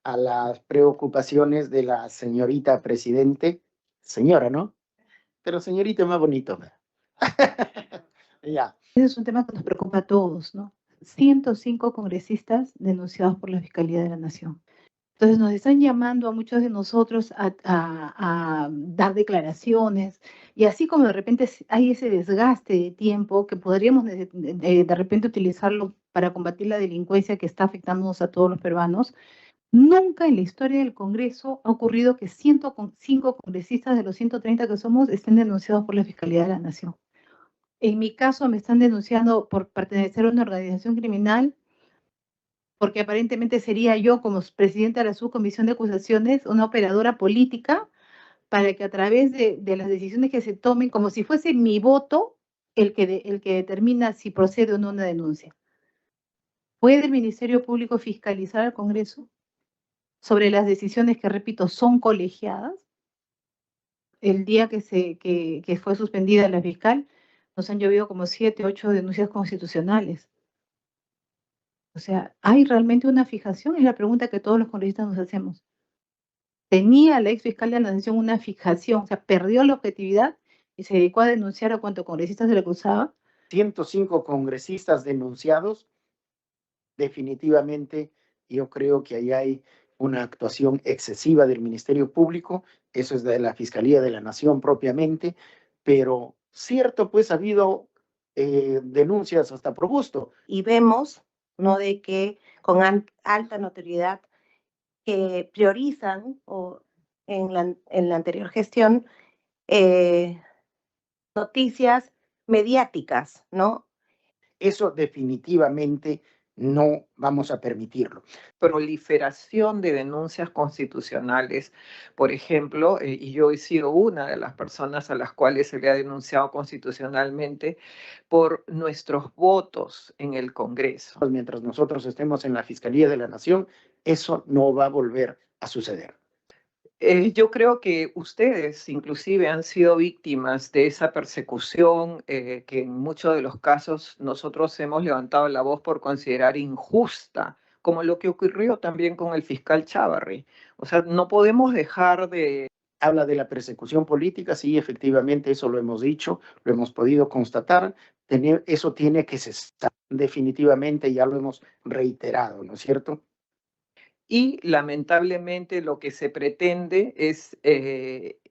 a las preocupaciones de la señorita presidente, señora, ¿no? Pero señorita es más bonito. Ya. Ese es un tema que nos preocupa a todos, ¿no? 105 congresistas denunciados por la Fiscalía de la Nación. Entonces nos están llamando a muchos de nosotros a dar declaraciones y así como de repente hay ese desgaste de tiempo que podríamos de repente utilizarlo para combatir la delincuencia que está afectándonos a todos los peruanos, nunca en la historia del Congreso ha ocurrido que 105 congresistas de los 130 que somos estén denunciados por la Fiscalía de la Nación. En mi caso me están denunciando por pertenecer a una organización criminal, porque aparentemente sería yo, como presidenta de la subcomisión de acusaciones, una operadora política para que a través de las decisiones que se tomen, como si fuese mi voto el que determina si procede o no una denuncia. ¿Puede el Ministerio Público fiscalizar al Congreso sobre las decisiones que, repito, son colegiadas? El día que fue suspendida la fiscal, nos han llovido como 7, 8 denuncias constitucionales. O sea, ¿hay realmente una fijación? Es la pregunta que todos los congresistas nos hacemos. ¿Tenía la ex fiscal de la Nación una fijación? O sea, perdió la objetividad y se dedicó a denunciar a cuántos congresistas se le acusaba. 105 congresistas denunciados, definitivamente yo creo que ahí hay una actuación excesiva del Ministerio Público, eso es de la Fiscalía de la Nación propiamente, pero cierto, pues ha habido denuncias hasta por gusto. Y vemos, ¿no?, de que con alta notoriedad que priorizan o en la anterior gestión noticias mediáticas, ¿no? Eso definitivamente no vamos a permitirlo. Proliferación de denuncias constitucionales, por ejemplo, y yo he sido una de las personas a las cuales se le ha denunciado constitucionalmente por nuestros votos en el Congreso. Mientras nosotros estemos en la Fiscalía de la Nación, eso no va a volver a suceder. Yo creo que ustedes inclusive han sido víctimas de esa persecución que en muchos de los casos nosotros hemos levantado la voz por considerar injusta, como lo que ocurrió también con el fiscal Chávarri. O sea, no podemos dejar de... Habla de la persecución política, sí, efectivamente, eso lo hemos dicho, lo hemos podido constatar, eso tiene que cesar, definitivamente, ya lo hemos reiterado, ¿no es cierto? Y lamentablemente lo que se pretende es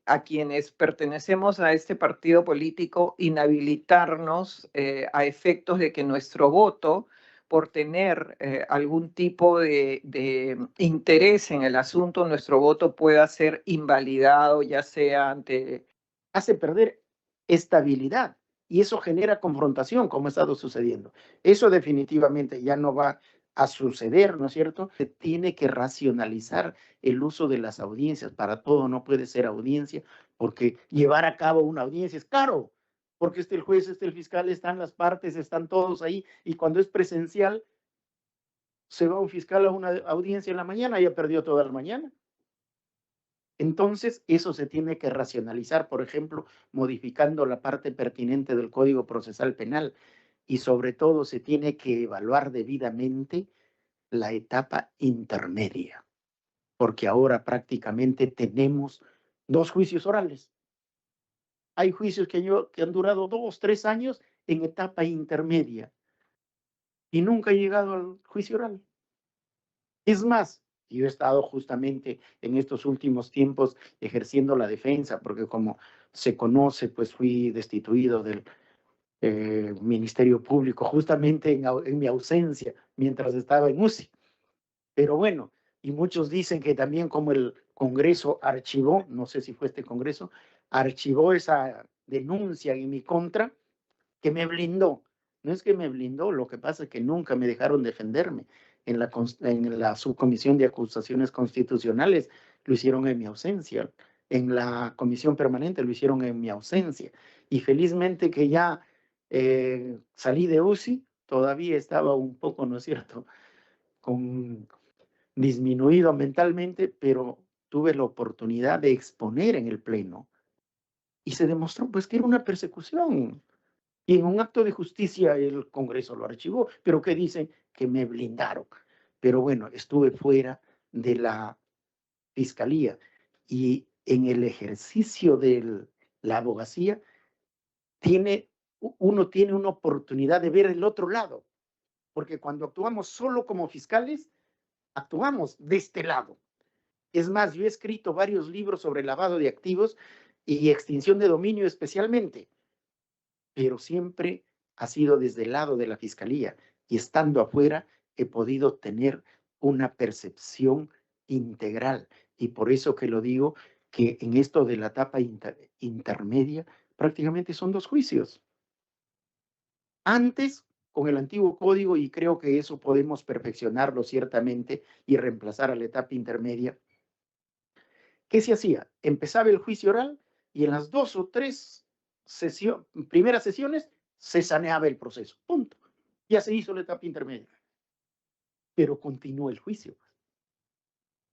a quienes pertenecemos a este partido político inhabilitarnos a efectos de que nuestro voto, por tener algún tipo de interés en el asunto, nuestro voto pueda ser invalidado, ya sea ante... Hace perder estabilidad y eso genera confrontación, como ha estado sucediendo. Eso definitivamente ya no va a suceder, ¿no es cierto? Se tiene que racionalizar el uso de las audiencias. Para todo no puede ser audiencia, porque llevar a cabo una audiencia es caro, porque el juez, el fiscal, están las partes, están todos ahí, y cuando es presencial, se va un fiscal a una audiencia en la mañana y ya perdió toda la mañana. Entonces, eso se tiene que racionalizar, por ejemplo, modificando la parte pertinente del Código Procesal Penal, y sobre todo se tiene que evaluar debidamente la etapa intermedia, porque ahora prácticamente tenemos 2 juicios orales. Hay juicios que han durado 2, 3 años en etapa intermedia y nunca han llegado al juicio oral. Es más, yo he estado justamente en estos últimos tiempos ejerciendo la defensa, porque como se conoce, pues fui destituido del Ministerio Público justamente en mi ausencia, mientras estaba en UCI. Pero bueno, y muchos dicen que también como el Congreso archivó, no sé si fue este Congreso, archivó esa denuncia en mi contra, que me blindó. No es que me blindó, lo que pasa es que nunca me dejaron defenderme. En la subcomisión de acusaciones constitucionales lo hicieron en mi ausencia. En la comisión permanente lo hicieron en mi ausencia. Y felizmente que ya salí de UCI, todavía estaba un poco, ¿no es cierto?, con disminuido mentalmente, pero tuve la oportunidad de exponer en el Pleno y se demostró pues que era una persecución. Y en un acto de justicia el Congreso lo archivó, pero ¿qué dicen? Que me blindaron. Pero bueno, estuve fuera de la fiscalía y en el ejercicio de la abogacía, uno tiene una oportunidad de ver el otro lado, porque cuando actuamos solo como fiscales, actuamos de este lado. Es más, yo he escrito varios libros sobre lavado de activos y extinción de dominio especialmente, pero siempre ha sido desde el lado de la fiscalía, y estando afuera he podido tener una percepción integral, y por eso que lo digo, que en esto de la etapa intermedia prácticamente son 2 juicios. Antes, con el antiguo código, y creo que eso podemos perfeccionarlo ciertamente y reemplazar a la etapa intermedia, ¿qué se hacía? Empezaba el juicio oral y en las 2 o 3 primeras sesiones se saneaba el proceso. Punto. Ya se hizo la etapa intermedia. Pero continúa el juicio.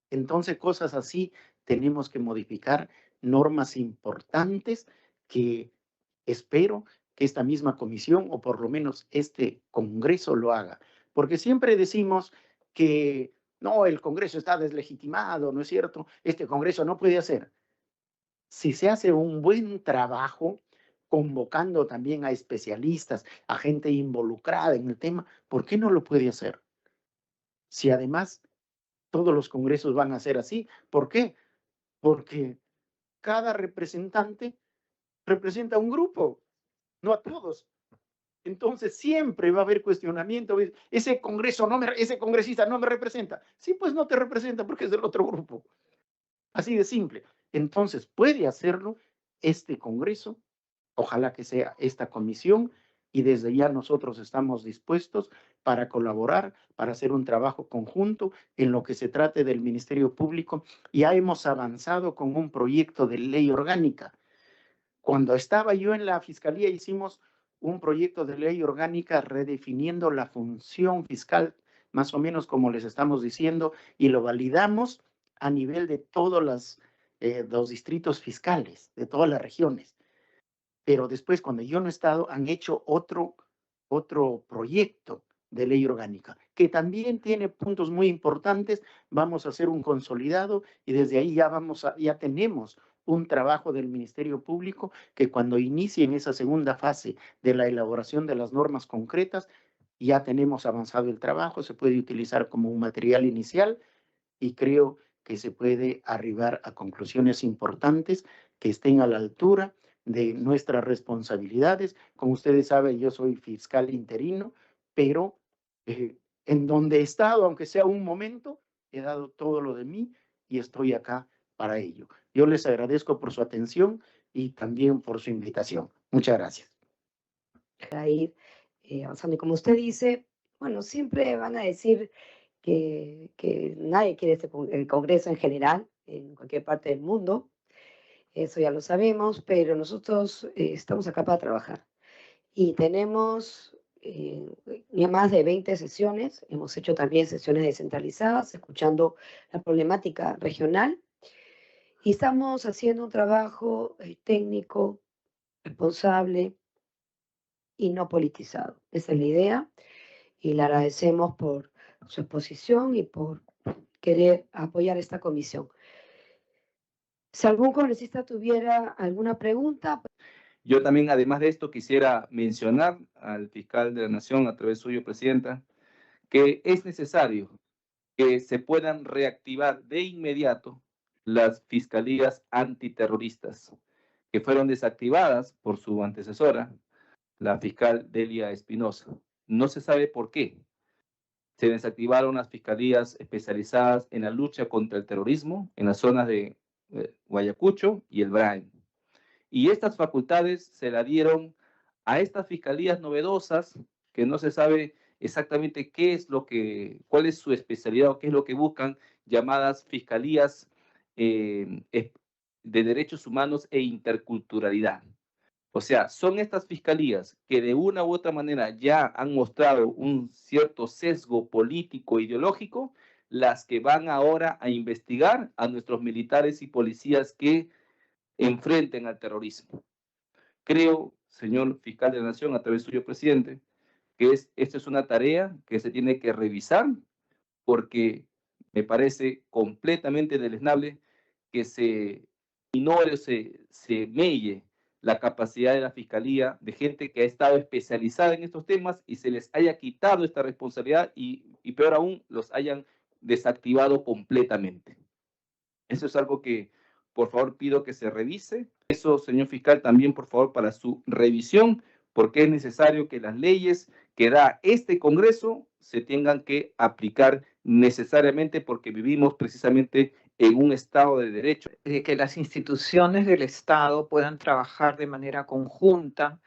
Entonces, cosas así tenemos que modificar, normas importantes que espero que esta misma comisión, o por lo menos este Congreso, lo haga. Porque siempre decimos que no, el Congreso está deslegitimado, ¿no es cierto? Este Congreso no puede hacer. Si se hace un buen trabajo, convocando también a especialistas, a gente involucrada en el tema, ¿por qué no lo puede hacer? Si además todos los congresos van a ser así. ¿Por qué? Porque cada representante representa a un grupo, no a todos. Entonces siempre va a haber cuestionamiento. Ese congresista no me representa. Sí, pues no te representa porque es del otro grupo. Así de simple. Entonces puede hacerlo este Congreso, ojalá que sea esta comisión, y desde ya nosotros estamos dispuestos para colaborar, para hacer un trabajo conjunto en lo que se trate del Ministerio Público. Ya hemos avanzado con un proyecto de ley orgánica. Cuando estaba yo en la Fiscalía hicimos un proyecto de ley orgánica redefiniendo la función fiscal, más o menos como les estamos diciendo, y lo validamos a nivel de todos los distritos fiscales, de todas las regiones. Pero después, cuando yo no he estado, han hecho otro proyecto de ley orgánica, que también tiene puntos muy importantes. Vamos a hacer un consolidado y desde ahí ya tenemos un trabajo del Ministerio Público que cuando inicie en esa segunda fase de la elaboración de las normas concretas, ya tenemos avanzado el trabajo, se puede utilizar como un material inicial y creo que se puede arribar a conclusiones importantes que estén a la altura de nuestras responsabilidades. Como ustedes saben, yo soy fiscal interino, pero en donde he estado, aunque sea un momento, he dado todo lo de mí y estoy acá para ello. Yo les agradezco por su atención y también por su invitación. Muchas gracias. Para ir avanzando. Y como usted dice, bueno, siempre van a decir que nadie quiere el Congreso en general, en cualquier parte del mundo. Eso ya lo sabemos, pero nosotros estamos acá para trabajar. Y tenemos ya más de 20 sesiones. Hemos hecho también sesiones descentralizadas, escuchando la problemática regional. Y estamos haciendo un trabajo técnico, responsable y no politizado. Esa es la idea. Y le agradecemos por su exposición y por querer apoyar esta comisión. Si algún congresista tuviera alguna pregunta. Yo también, además de esto, quisiera mencionar al fiscal de la Nación, a través suyo, Presidenta, que es necesario que se puedan reactivar de inmediato las fiscalías antiterroristas, que fueron desactivadas por su antecesora, la fiscal Delia Espinosa. No se sabe por qué. Se desactivaron las fiscalías especializadas en la lucha contra el terrorismo en las zonas de Guayacucho y el Brain. Y estas facultades se la dieron a estas fiscalías novedosas que no se sabe exactamente cuál es su especialidad o qué es lo que buscan, llamadas fiscalías de derechos humanos e interculturalidad. O sea, son estas fiscalías que de una u otra manera ya han mostrado un cierto sesgo político ideológico, las que van ahora a investigar a nuestros militares y policías que enfrenten al terrorismo. Creo, señor fiscal de la Nación, a través suyo, presidente, que esta es una tarea que se tiene que revisar, porque Me parece completamente deleznable que se ignore, se melle la capacidad de la Fiscalía, de gente que ha estado especializada en estos temas y se les haya quitado esta responsabilidad y peor aún, los hayan desactivado completamente. Eso es algo que, por favor, pido que se revise. Eso, señor fiscal, también, por favor, para su revisión, porque es necesario que las leyes que da este Congreso se tengan que aplicar necesariamente porque vivimos precisamente en un Estado de Derecho. De que las instituciones del Estado puedan trabajar de manera conjunta,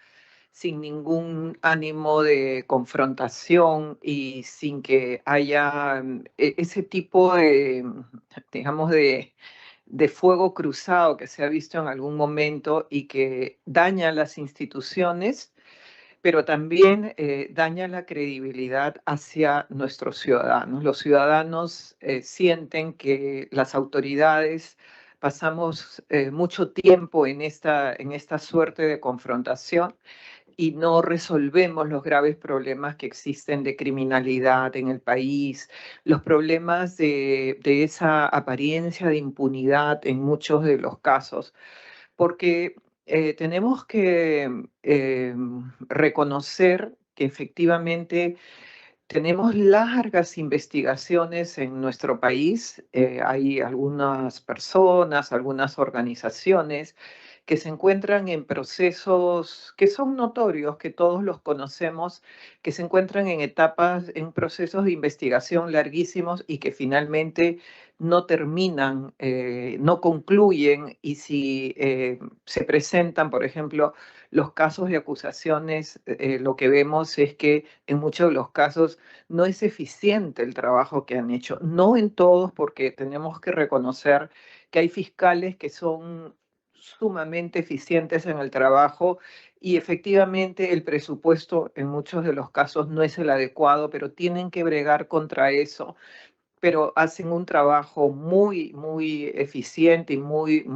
sin ningún ánimo de confrontación y sin que haya ese tipo de, digamos, de fuego cruzado que se ha visto en algún momento y que daña las instituciones, pero también daña la credibilidad hacia nuestros ciudadanos. Los ciudadanos sienten que las autoridades pasamos mucho tiempo en esta suerte de confrontación y no resolvemos los graves problemas que existen de criminalidad en el país, los problemas de esa apariencia de impunidad en muchos de los casos, porque tenemos que reconocer que efectivamente tenemos largas investigaciones en nuestro país. Hay algunas personas, algunas organizaciones que se encuentran en procesos que son notorios, que todos los conocemos, que se encuentran en etapas, en procesos de investigación larguísimos y que finalmente no terminan, no concluyen, y si se presentan, por ejemplo, los casos de acusaciones, lo que vemos es que en muchos de los casos no es eficiente el trabajo que han hecho. No en todos, porque tenemos que reconocer que hay fiscales que son sumamente eficientes en el trabajo y efectivamente el presupuesto en muchos de los casos no es el adecuado, pero tienen que bregar contra eso. Pero hacen un trabajo muy, muy eficiente y muy,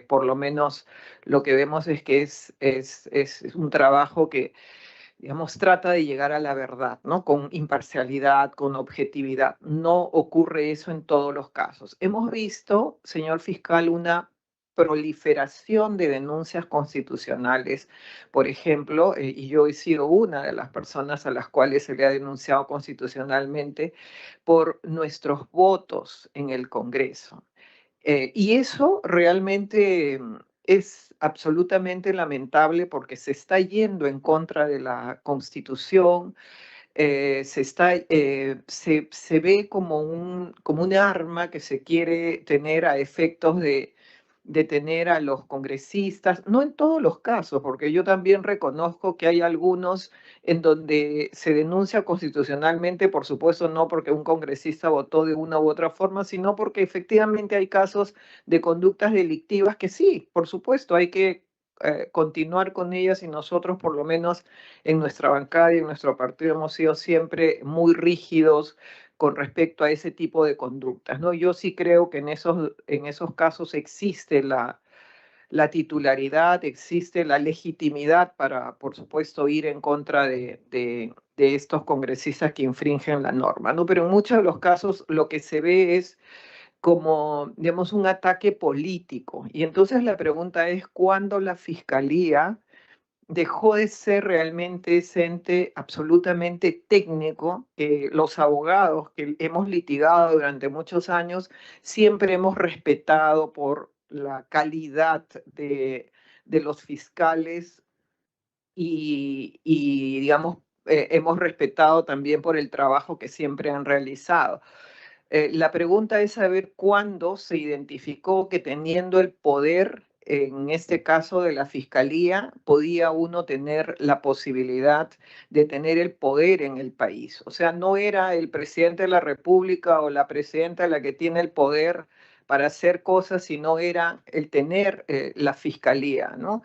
por lo menos lo que vemos es que es un trabajo que, digamos, trata de llegar a la verdad, ¿no? Con imparcialidad, con objetividad. No ocurre eso en todos los casos. Hemos visto, señor fiscal, una proliferación de denuncias constitucionales, por ejemplo, y yo he sido una de las personas a las cuales se le ha denunciado constitucionalmente por nuestros votos en el Congreso. Y eso realmente es absolutamente lamentable porque se está yendo en contra de la Constitución, se ve como un arma que se quiere tener a efectos de detener a los congresistas, no en todos los casos, porque yo también reconozco que hay algunos en donde se denuncia constitucionalmente, por supuesto, no porque un congresista votó de una u otra forma, sino porque efectivamente hay casos de conductas delictivas que sí, por supuesto, hay que continuar con ellas, y nosotros por lo menos en nuestra bancada y en nuestro partido hemos sido siempre muy rígidos con respecto a ese tipo de conductas, ¿no? Yo sí creo que en esos casos existe la titularidad, existe la legitimidad para, por supuesto, ir en contra de estos congresistas que infringen la norma, ¿no? Pero en muchos de los casos lo que se ve es como, digamos, un ataque político. Y entonces la pregunta es, ¿cuándo la Fiscalía dejó de ser realmente ese ente absolutamente técnico? Los abogados que hemos litigado durante muchos años siempre hemos respetado por la calidad de los fiscales y digamos, hemos respetado también por el trabajo que siempre han realizado. La pregunta es saber cuándo se identificó que teniendo el poder, en este caso de la Fiscalía, podía uno tener la posibilidad de tener el poder en el país. O sea, no era el presidente de la República o la presidenta la que tiene el poder para hacer cosas, sino era el tener la Fiscalía, ¿no?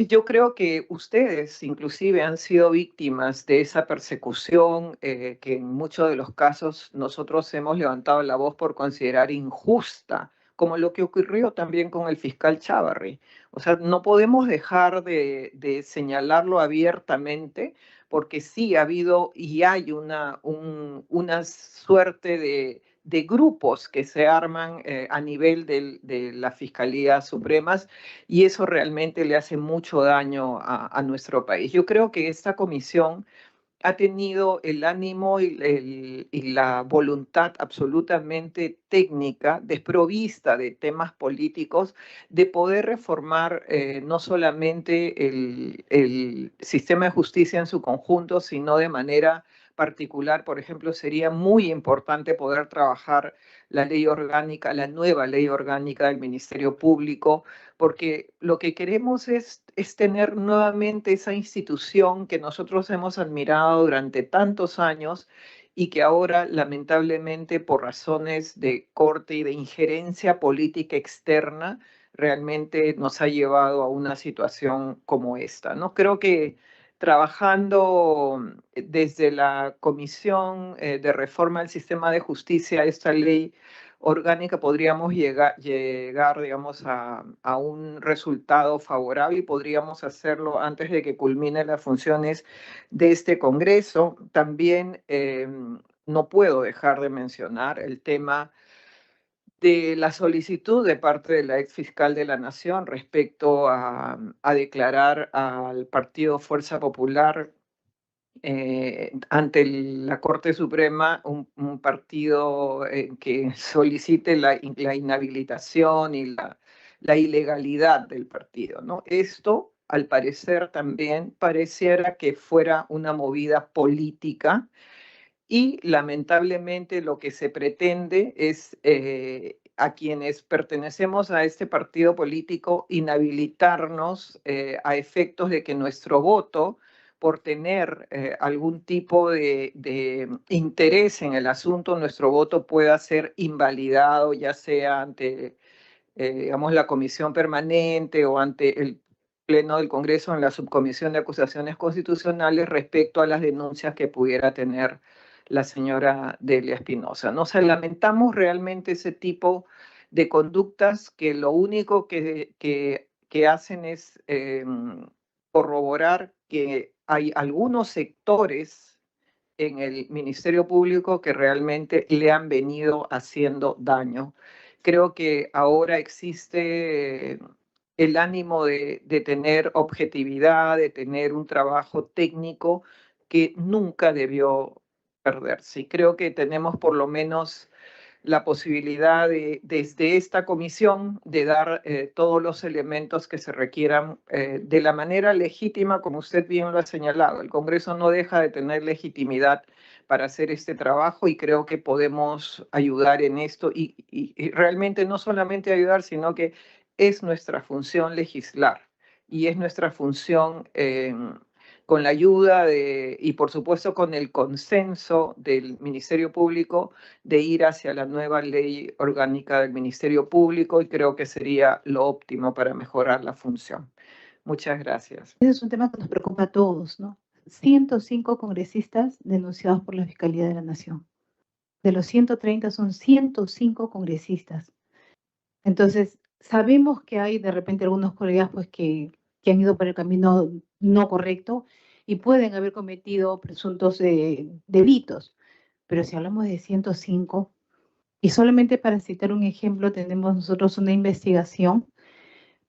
Yo creo que ustedes inclusive han sido víctimas de esa persecución que en muchos de los casos nosotros hemos levantado la voz por considerar injusta, como lo que ocurrió también con el fiscal Chávarri. O sea, no podemos dejar de señalarlo abiertamente porque sí ha habido y hay una suerte de grupos que se arman a nivel de las Fiscalías Supremas, y eso realmente le hace mucho daño a nuestro país. Yo creo que esta comisión ha tenido el ánimo y la voluntad absolutamente técnica, desprovista de temas políticos, de poder reformar no solamente el sistema de justicia en su conjunto, sino de manera particular. Por ejemplo, sería muy importante poder trabajar la ley orgánica, la nueva ley orgánica del Ministerio Público, porque lo que queremos es tener nuevamente esa institución que nosotros hemos admirado durante tantos años y que ahora lamentablemente por razones de corte y de injerencia política externa realmente nos ha llevado a una situación como esta, ¿no? Creo que trabajando desde la Comisión de Reforma del Sistema de Justicia, esta ley orgánica, podríamos llegar digamos, a un resultado favorable, y podríamos hacerlo antes de que culminen las funciones de este Congreso. También no puedo dejar de mencionar el tema de la solicitud de parte de la ex fiscal de la Nación respecto a declarar al partido Fuerza Popular ante la Corte Suprema un partido que solicite la inhabilitación y la ilegalidad del partido, ¿no? Esto, al parecer, también pareciera que fuera una movida política, y lamentablemente lo que se pretende es a quienes pertenecemos a este partido político inhabilitarnos a efectos de que nuestro voto, por tener algún tipo de interés en el asunto, nuestro voto pueda ser invalidado, ya sea ante, digamos, la comisión permanente o ante el Pleno del Congreso en la Subcomisión de Acusaciones Constitucionales respecto a las denuncias que pudiera tener la señora Delia Espinosa. Nos lamentamos realmente ese tipo de conductas que lo único que hacen es corroborar que hay algunos sectores en el Ministerio Público que realmente le han venido haciendo daño. Creo que ahora existe el ánimo de tener objetividad, de tener un trabajo técnico que nunca debió perderse. Y creo que tenemos por lo menos la posibilidad desde esta comisión, de dar todos los elementos que se requieran de la manera legítima, como usted bien lo ha señalado. El Congreso no deja de tener legitimidad para hacer este trabajo, y creo que podemos ayudar en esto, y realmente no solamente ayudar, sino que es nuestra función legislar, y es nuestra función con la ayuda y por supuesto con el consenso del Ministerio Público, de ir hacia la nueva ley orgánica del Ministerio Público, y creo que sería lo óptimo para mejorar la función. Muchas gracias. Ese es un tema que nos preocupa a todos, ¿no? 105 congresistas denunciados por la Fiscalía de la Nación. De los 130 son 105 congresistas. Entonces, sabemos que hay de repente algunos colegas pues, que han ido por el camino no correcto y pueden haber cometido presuntos delitos. Pero si hablamos de 105, y solamente para citar un ejemplo, tenemos nosotros una investigación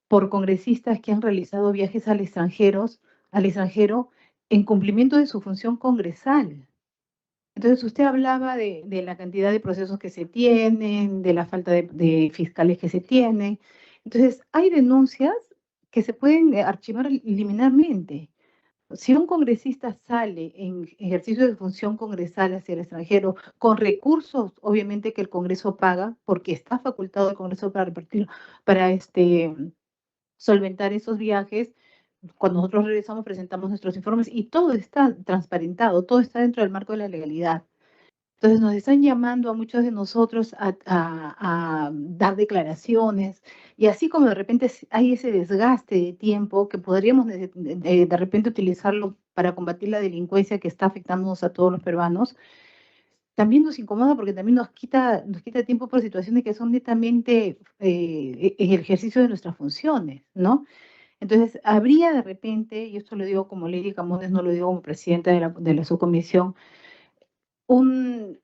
por congresistas que han realizado viajes al extranjero en cumplimiento de su función congresal. Entonces, usted hablaba de la cantidad de procesos que se tienen, de la falta de fiscales que se tienen. Entonces, hay denuncias que se pueden archivar liminalmente. Si un congresista sale en ejercicio de función congresal hacia el extranjero con recursos, obviamente que el Congreso paga, porque está facultado el Congreso para repartir, para solventar esos viajes. Cuando nosotros regresamos, presentamos nuestros informes y todo está transparentado, todo está dentro del marco de la legalidad. Entonces nos están llamando a muchos de nosotros a dar declaraciones, y así como de repente hay ese desgaste de tiempo que podríamos de repente utilizarlo para combatir la delincuencia que está afectándonos a todos los peruanos, también nos incomoda porque también nos quita tiempo por situaciones que son netamente en el ejercicio de nuestras funciones, ¿no? Entonces, habría de repente, y esto lo digo como Lady Camones, no lo digo como presidenta de la subcomisión, un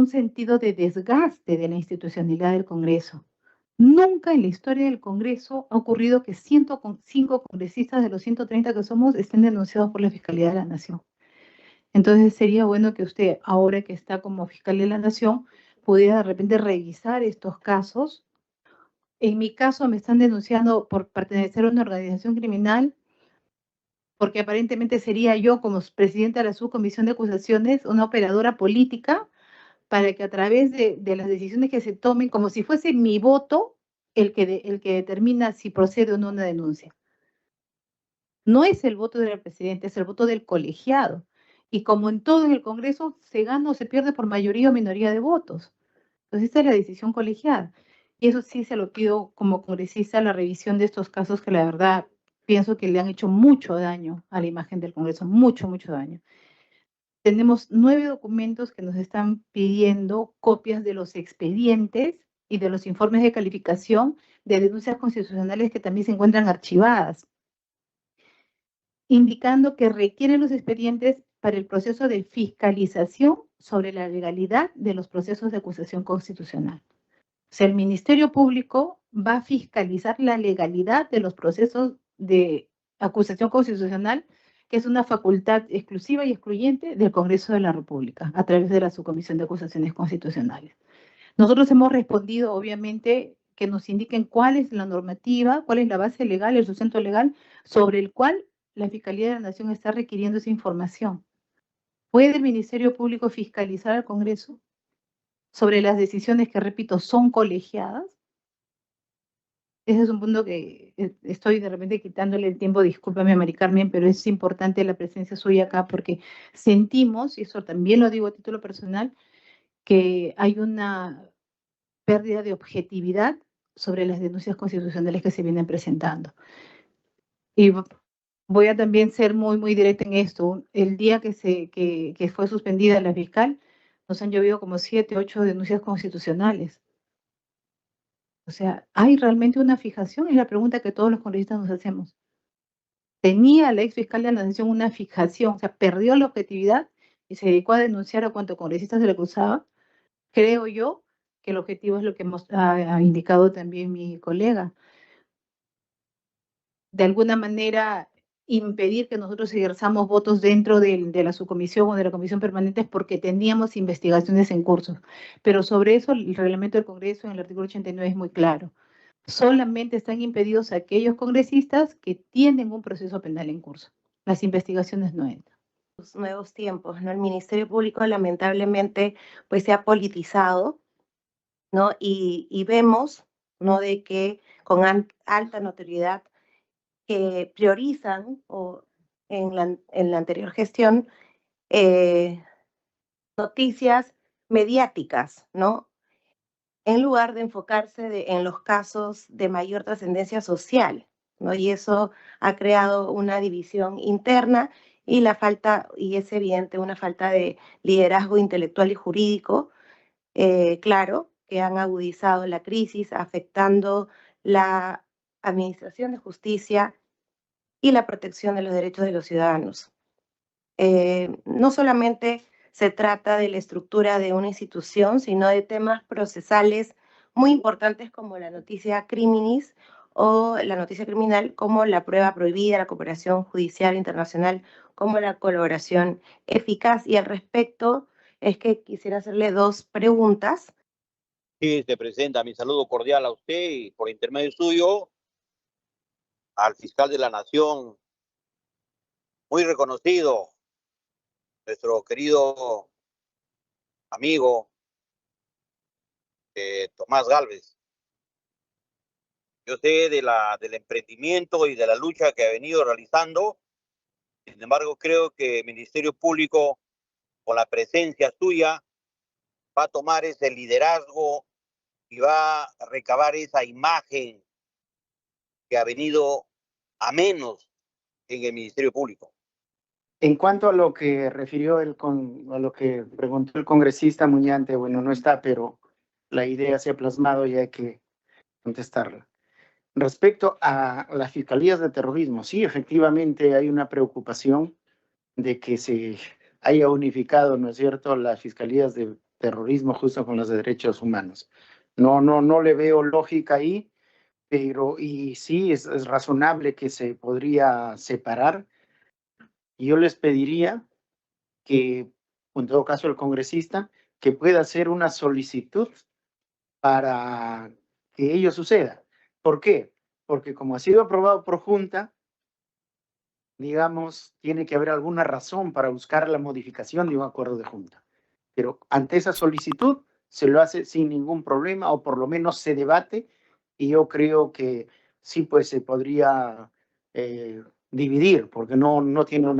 sentido de desgaste de la institucionalidad del Congreso. Nunca en la historia del Congreso ha ocurrido que 105 congresistas de los 130 que somos estén denunciados por la Fiscalía de la Nación. Entonces sería bueno que usted, ahora que está como fiscal de la Nación, pudiera de repente revisar estos casos. En mi caso me están denunciando por pertenecer a una organización criminal, porque aparentemente sería yo, como presidenta de la subcomisión de acusaciones, una operadora política para que a través de las decisiones que se tomen, como si fuese mi voto el que determina si procede o no una denuncia. No es el voto del presidente, es el voto del colegiado. Y como en todo en el Congreso, se gana o se pierde por mayoría o minoría de votos. Entonces, esta es la decisión colegiada. Y eso sí se lo pido como congresista, la revisión de estos casos que la verdad pienso que le han hecho mucho daño a la imagen del Congreso, mucho, mucho daño. Tenemos 9 documentos que nos están pidiendo copias de los expedientes y de los informes de calificación de denuncias constitucionales que también se encuentran archivadas, indicando que requieren los expedientes para el proceso de fiscalización sobre la legalidad de los procesos de acusación constitucional. O sea, el Ministerio Público va a fiscalizar la legalidad de los procesos de acusación constitucional, que es una facultad exclusiva y excluyente del Congreso de la República, a través de la Subcomisión de Acusaciones Constitucionales. Nosotros hemos respondido, obviamente, que nos indiquen cuál es la normativa, cuál es la base legal, el sustento legal, sobre el cual la Fiscalía de la Nación está requiriendo esa información. ¿Puede el Ministerio Público fiscalizar al Congreso sobre las decisiones que, repito, son colegiadas? Ese es un punto que estoy de repente quitándole el tiempo, discúlpame, Mari Carmen, pero es importante la presencia suya acá porque sentimos, y eso también lo digo a título personal, que hay una pérdida de objetividad sobre las denuncias constitucionales que se vienen presentando. Y voy a también ser muy, muy directa en esto. El día que fue suspendida la fiscal, nos han llovido como 7, 8 denuncias constitucionales. O sea, ¿hay realmente una fijación? Es la pregunta que todos los congresistas nos hacemos. ¿Tenía la ex fiscal de la Nación una fijación? O sea, ¿perdió la objetividad y se dedicó a denunciar a cuanto congresista se le acusaba? Creo yo que el objetivo es lo que ha indicado también mi colega. De alguna manera, impedir que nosotros ejerzamos votos dentro de la subcomisión o de la comisión permanente porque teníamos investigaciones en curso. Pero sobre eso, el reglamento del Congreso en el artículo 89 es muy claro. Solamente están impedidos aquellos congresistas que tienen un proceso penal en curso. Las investigaciones no entran. Los nuevos tiempos, ¿no? El Ministerio Público lamentablemente pues se ha politizado, ¿no? Y vemos, ¿no? De que con alta notoriedad que priorizan o en la anterior gestión noticias mediáticas, ¿no? En lugar de enfocarse en los casos de mayor trascendencia social, ¿no? Y eso ha creado una división interna y y es evidente una falta de liderazgo intelectual y jurídico, claro, que han agudizado la crisis, afectando la administración de justicia y la protección de los derechos de los ciudadanos. No solamente se trata de la estructura de una institución, sino de temas procesales muy importantes como la noticia criminis o la noticia criminal, como la prueba prohibida, la cooperación judicial internacional, como la colaboración eficaz. Y al respecto es que quisiera hacerle 2 preguntas. Sí, se presenta mi saludo cordial a usted y por intermedio suyo al fiscal de la Nación, muy reconocido, nuestro querido amigo Tomás Gálvez. Yo sé del emprendimiento y de la lucha que ha venido realizando. Sin embargo, creo que el Ministerio Público, con la presencia suya, va a tomar ese liderazgo y va a recabar esa imagen que ha venido a menos en el Ministerio Público. En cuanto a lo que refirió a lo que preguntó el congresista Muñante, bueno, no está, pero la idea se ha plasmado y hay que contestarla. Respecto a las fiscalías de terrorismo, sí, efectivamente hay una preocupación de que se haya unificado, ¿no es cierto?, las fiscalías de terrorismo justo con las de derechos humanos. No le veo lógica ahí, pero y sí es razonable que se podría separar. Yo les pediría que, en todo caso, el congresista, que pueda hacer una solicitud para que ello suceda. ¿Por qué? Porque como ha sido aprobado por Junta, digamos, tiene que haber alguna razón para buscar la modificación de un acuerdo de Junta. Pero ante esa solicitud se lo hace sin ningún problema, o por lo menos se debate, y yo creo que sí, pues se podría dividir, porque no tiene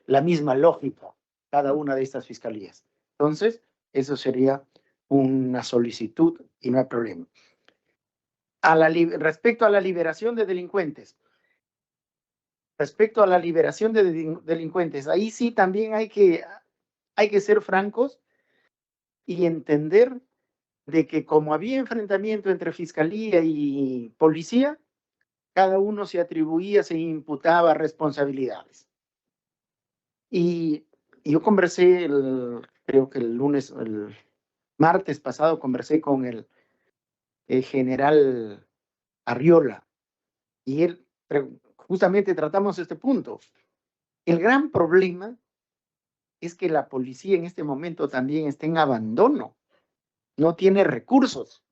la misma lógica cada una de estas fiscalías. Entonces, eso sería una solicitud y no hay problema. Respecto a la liberación de delincuentes, ahí sí también hay que ser francos y entender de que como había enfrentamiento entre fiscalía y policía, cada uno se atribuía, se imputaba responsabilidades. Y yo conversé, creo que el martes pasado, conversé con el general Arriola, y él, justamente tratamos este punto. El gran problema es que la policía en este momento también está en abandono, no tiene recursos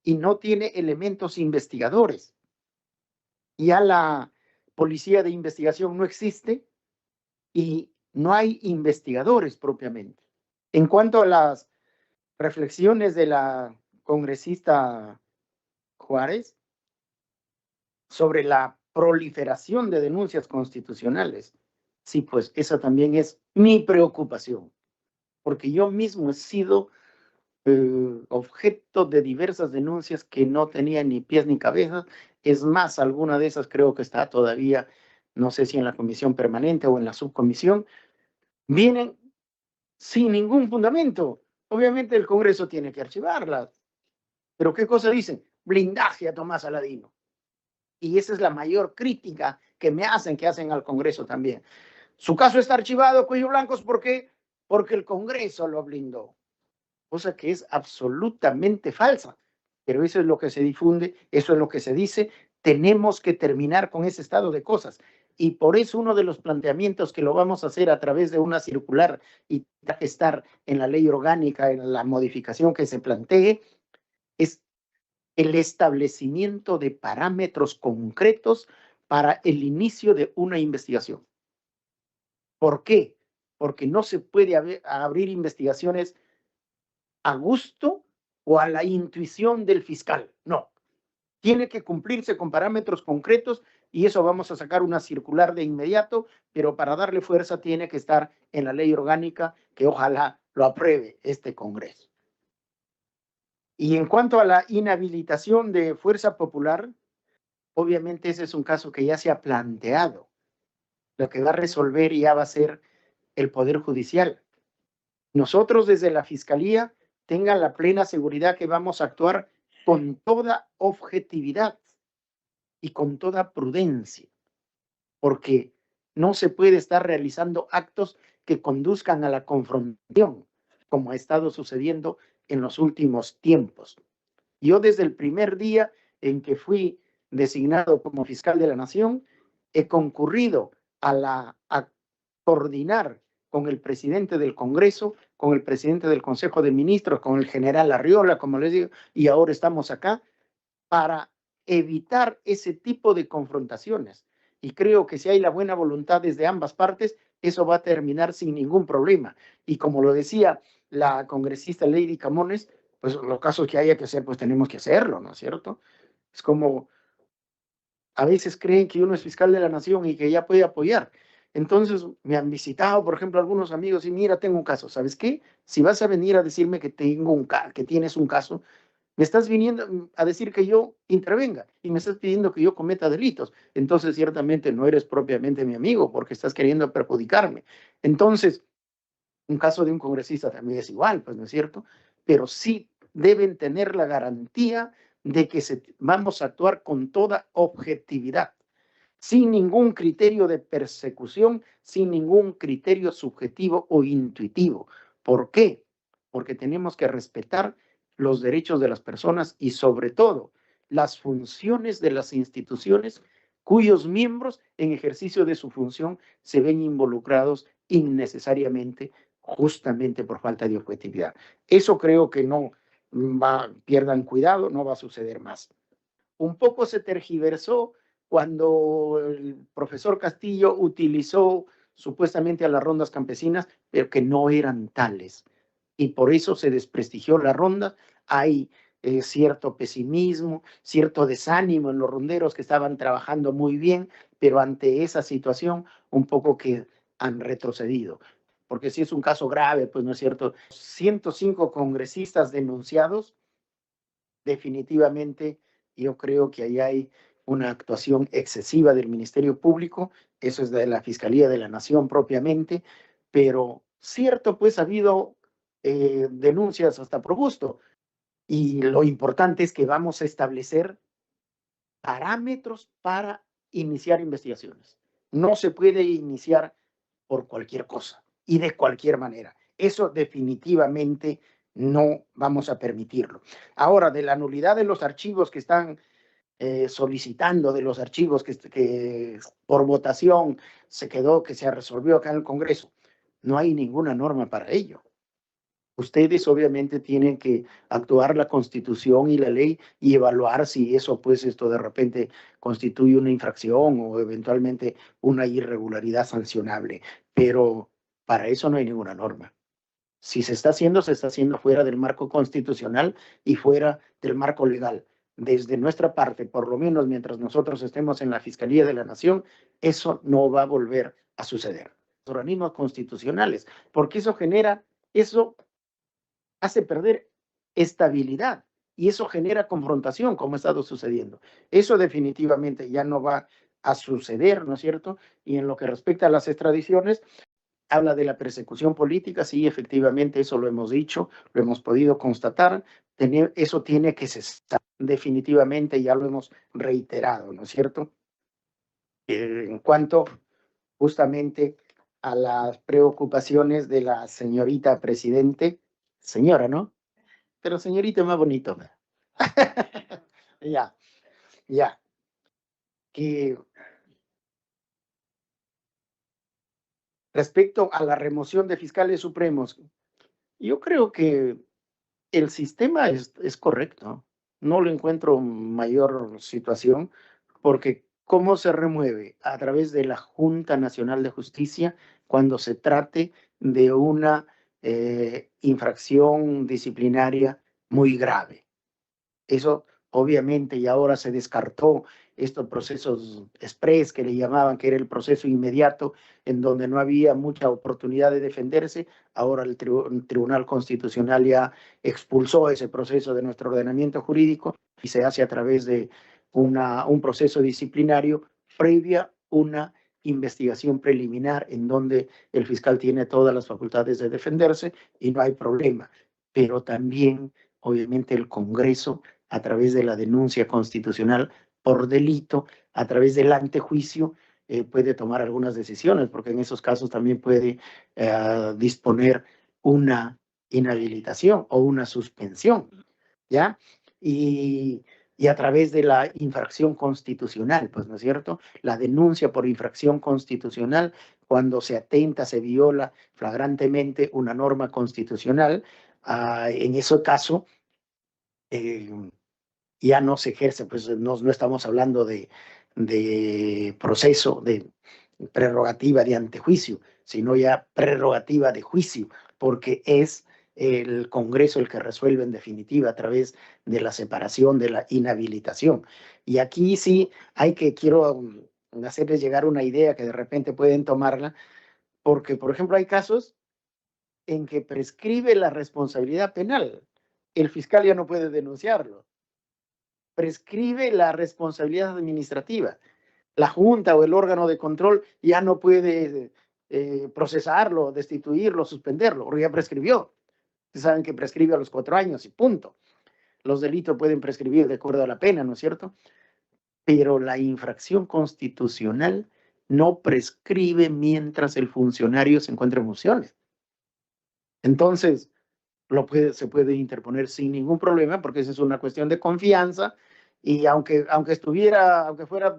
y no tiene elementos investigadores. Ya la policía de investigación no existe y no hay investigadores propiamente. En cuanto a las reflexiones de la congresista Juárez sobre la proliferación de denuncias constitucionales, sí, pues esa también es mi preocupación, porque yo mismo he sido objeto de diversas denuncias que no tenían ni pies ni cabeza. Es más, alguna de esas creo que está todavía, no sé si en la comisión permanente o en la subcomisión, vienen sin ningún fundamento. Obviamente el Congreso tiene que archivarlas, pero ¿qué cosa dicen? Blindaje a Tomás Aladino. Y esa es la mayor crítica que hacen al Congreso también. Su caso está archivado, cuello blancos, ¿por qué? Porque el Congreso lo blindó. Cosa que es absolutamente falsa, pero eso es lo que se difunde, eso es lo que se dice. Tenemos que terminar con ese estado de cosas, y por eso uno de los planteamientos que lo vamos a hacer a través de una circular y estar en la ley orgánica, en la modificación que se plantee, es el establecimiento de parámetros concretos para el inicio de una investigación. ¿Por qué? Porque no se puede abrir investigaciones a gusto o a la intuición del fiscal. No. Tiene que cumplirse con parámetros concretos, y eso vamos a sacar una circular de inmediato, pero para darle fuerza tiene que estar en la ley orgánica, que ojalá lo apruebe este Congreso. Y en cuanto a la inhabilitación de Fuerza Popular, obviamente ese es un caso que ya se ha planteado. Lo que va a resolver ya va a ser el Poder Judicial. Nosotros desde la Fiscalía tengan la plena seguridad que vamos a actuar con toda objetividad y con toda prudencia, porque no se puede estar realizando actos que conduzcan a la confrontación, como ha estado sucediendo en los últimos tiempos. Yo desde el primer día en que fui designado como fiscal de la Nación, he concurrido a coordinar con el presidente del Congreso, con el presidente del Consejo de Ministros, con el general Arriola, como les digo, y ahora estamos acá para evitar ese tipo de confrontaciones. Y creo que si hay la buena voluntad desde ambas partes, eso va a terminar sin ningún problema. Y como lo decía la congresista Lady Camones, pues los casos que haya que hacer, pues tenemos que hacerlo, ¿no es cierto? Es como a veces creen que uno es fiscal de la nación y que ya puede apoyar. Entonces me han visitado, por ejemplo, algunos amigos, y mira, tengo un caso. ¿Sabes qué? Si vas a venir a decirme que tienes un caso, me estás viniendo a decir que yo intervenga y me estás pidiendo que yo cometa delitos. Entonces, ciertamente no eres propiamente mi amigo porque estás queriendo perjudicarme. Entonces, un caso de un congresista también es igual, pues, ¿no es cierto? Pero sí deben tener la garantía de que vamos a actuar con toda objetividad, sin ningún criterio de persecución, sin ningún criterio subjetivo o intuitivo. ¿Por qué? Porque tenemos que respetar los derechos de las personas y sobre todo las funciones de las instituciones cuyos miembros en ejercicio de su función se ven involucrados innecesariamente, justamente por falta de objetividad. Eso creo que no pierdan cuidado, no va a suceder más. Un poco se tergiversó cuando el profesor Castillo utilizó supuestamente a las rondas campesinas, pero que no eran tales. Y por eso se desprestigió la ronda. Hay cierto pesimismo, cierto desánimo en los ronderos que estaban trabajando muy bien, pero ante esa situación un poco que han retrocedido. Porque si es un caso grave, pues no es cierto. 105 congresistas denunciados, definitivamente yo creo que ahí hay una actuación excesiva del Ministerio Público, eso es de la Fiscalía de la Nación propiamente, pero cierto, pues ha habido denuncias hasta por gusto, y lo importante es que vamos a establecer parámetros para iniciar investigaciones. No se puede iniciar por cualquier cosa y de cualquier manera. Eso definitivamente no vamos a permitirlo. Ahora, de la nulidad de los archivos que están solicitando, de los archivos que por votación que se resolvió acá en el Congreso, no hay ninguna norma para ello. Ustedes obviamente tienen que actuar la Constitución y la ley y evaluar si eso, pues, esto de repente constituye una infracción o eventualmente una irregularidad sancionable. Pero para eso no hay ninguna norma. Si se está haciendo fuera del marco constitucional y fuera del marco legal. Desde nuestra parte, por lo menos mientras nosotros estemos en la Fiscalía de la Nación, eso no va a volver a suceder. Los organismos constitucionales, porque eso hace perder estabilidad y eso genera confrontación, como ha estado sucediendo. Eso definitivamente ya no va a suceder, ¿no es cierto? Y en lo que respecta a las extradiciones, habla de la persecución política, sí, efectivamente, eso lo hemos dicho, lo hemos podido constatar, eso tiene que cesar, definitivamente, ya lo hemos reiterado, ¿no es cierto? En cuanto justamente a las preocupaciones de la señorita presidente, señora, ¿no? Pero señorita es más bonito. Ya, que respecto a la remoción de fiscales supremos, yo creo que el sistema es correcto. No le encuentro mayor situación, porque ¿cómo se remueve? A través de la Junta Nacional de Justicia cuando se trate de una infracción disciplinaria muy grave. Eso obviamente y ahora se descartó estos procesos express que le llamaban, que era el proceso inmediato, en donde no había mucha oportunidad de defenderse. Ahora el Tribunal Constitucional ya expulsó ese proceso de nuestro ordenamiento jurídico y se hace a través de un proceso disciplinario previa una investigación preliminar en donde el fiscal tiene todas las facultades de defenderse y no hay problema. Pero también, obviamente, el Congreso, a través de la denuncia constitucional por delito, a través del antejuicio, puede tomar algunas decisiones, porque en esos casos también puede disponer una inhabilitación o una suspensión, ¿ya? Y a través de la infracción constitucional, pues, ¿no es cierto? La denuncia por infracción constitucional, cuando se atenta, se viola flagrantemente una norma constitucional, en ese caso, ya no se ejerce, pues no estamos hablando de proceso, de prerrogativa de antejuicio, sino ya prerrogativa de juicio, porque es el Congreso el que resuelve en definitiva a través de la separación, de la inhabilitación. Y aquí sí quiero hacerles llegar una idea que de repente pueden tomarla, porque, por ejemplo, hay casos en que prescribe la responsabilidad penal. El fiscal ya no puede denunciarlo. Prescribe la responsabilidad administrativa. La Junta o el órgano de control ya no puede procesarlo, destituirlo, suspenderlo, porque ya prescribió. Ustedes saben que prescribe a los 4 años y punto. los delitos pueden prescribir de acuerdo a la pena, ¿no es cierto? Pero la infracción constitucional no prescribe mientras el funcionario se encuentra en funciones. Entonces, se puede interponer sin ningún problema, porque esa es una cuestión de confianza, y aunque fuera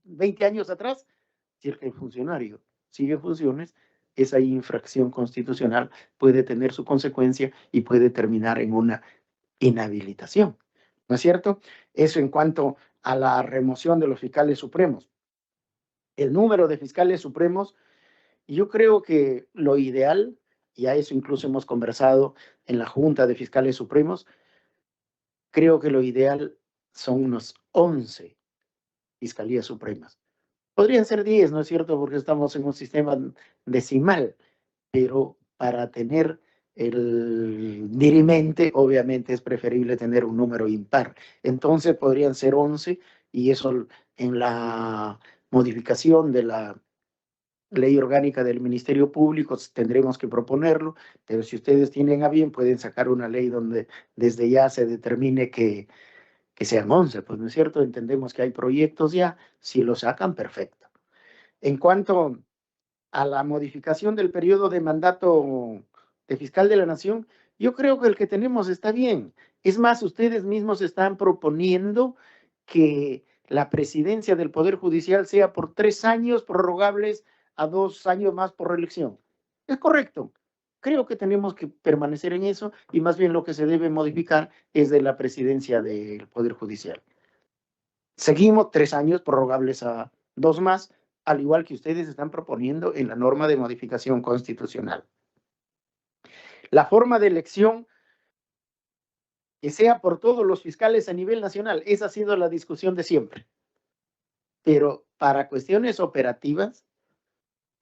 20 años atrás, si el funcionario sigue en funciones, esa infracción constitucional puede tener su consecuencia y puede terminar en una inhabilitación, ¿no es cierto? Eso en cuanto a la remoción de los fiscales supremos. El número de fiscales supremos, yo creo que lo ideal, y a eso incluso hemos conversado en la Junta de Fiscales Supremos, creo que lo ideal son unos 11 fiscalías supremas. Podrían ser 10, ¿no es cierto? Porque estamos en un sistema decimal, pero para tener el dirimente, obviamente es preferible tener un número impar. Entonces podrían ser 11, y eso en la modificación de la ley orgánica del Ministerio Público tendremos que proponerlo, pero si ustedes tienen a bien, pueden sacar una ley donde desde ya se determine que sean 11, pues no es cierto, entendemos que hay proyectos ya, si lo sacan, perfecto. En cuanto a la modificación del periodo de mandato de fiscal de la Nación, yo creo que el que tenemos está bien. Es más, ustedes mismos están proponiendo que la presidencia del Poder Judicial sea por 3 años, prorrogables a 2 años más por reelección. Es correcto. Creo que tenemos que permanecer en eso, y más bien lo que se debe modificar es de la presidencia del Poder Judicial. Seguimos 3 años prorrogables a 2 más, al igual que ustedes están proponiendo en la norma de modificación constitucional. La forma de elección, que sea por todos los fiscales a nivel nacional, esa ha sido la discusión de siempre. Pero para cuestiones operativas,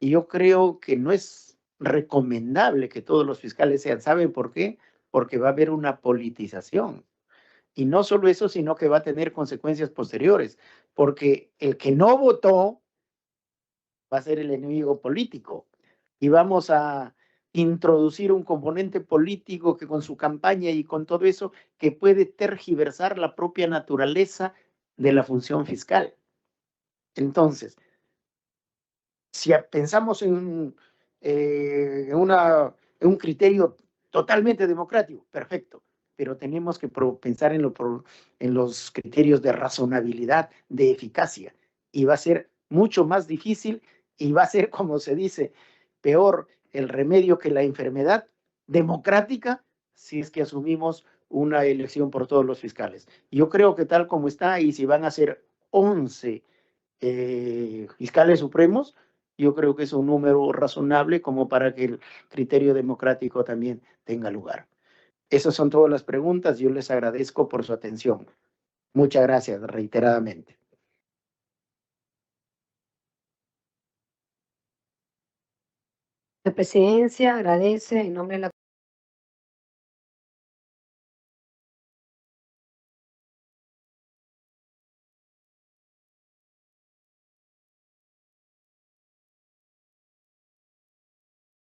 yo creo que no es recomendable que todos los fiscales sean. ¿Saben por qué? Porque va a haber una politización. Y no solo eso, sino que va a tener consecuencias posteriores, porque el que no votó va a ser el enemigo político, y vamos a introducir un componente político que con su campaña y con todo eso, que puede tergiversar la propia naturaleza de la función fiscal. Entonces, si pensamos en un criterio totalmente democrático, perfecto, pero tenemos que pensar en los criterios de razonabilidad, de eficacia, y va a ser mucho más difícil, y va a ser, como se dice, peor el remedio que la enfermedad democrática, si es que asumimos una elección por todos los fiscales. Yo creo que tal como está, y si van a ser 11 fiscales supremos, yo creo que es un número razonable como para que el criterio democrático también tenga lugar. Esas son todas las preguntas. Yo les agradezco por su atención. Muchas gracias reiteradamente. La presidencia agradece en nombre de la